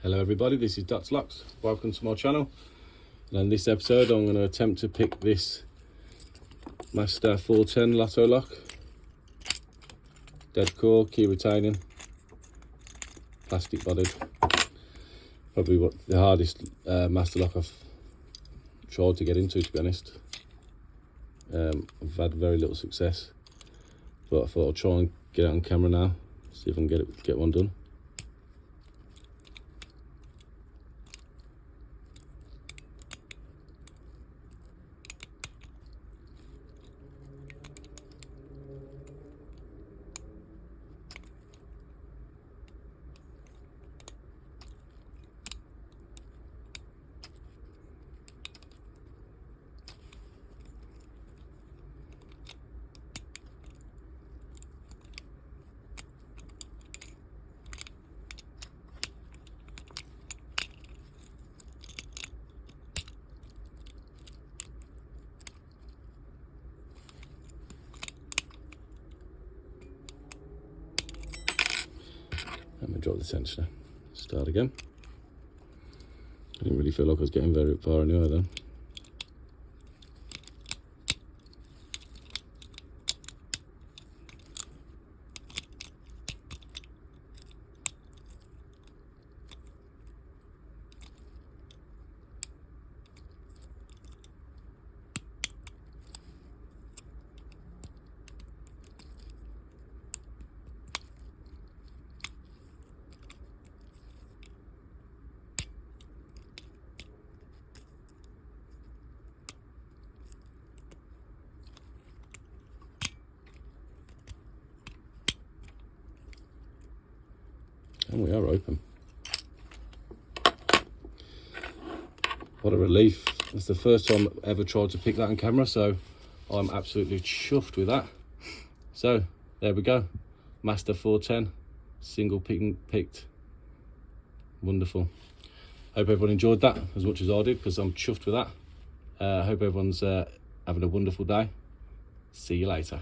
Hello everybody, this is Masterlock. Welcome to my channel. And in this episode I'm going to attempt to pick this Master 410 Loto lock. Dead core, key retaining, plastic bodied. Probably the hardest Master lock I've tried to get into, to be honest. I've had very little success, but I thought I'll try and get it on camera now, see if I can get one done. Let me drop the tensioner. Start again. I didn't really feel like I was getting very far anyway then. And we are open. What a relief. It's the first time I've ever tried to pick that on camera, so I'm absolutely chuffed with that. So there we go. Master 410, single picked. Wonderful. Hope everyone enjoyed that as much as I did, because I'm chuffed with that. Hope everyone's having a wonderful day. See you later.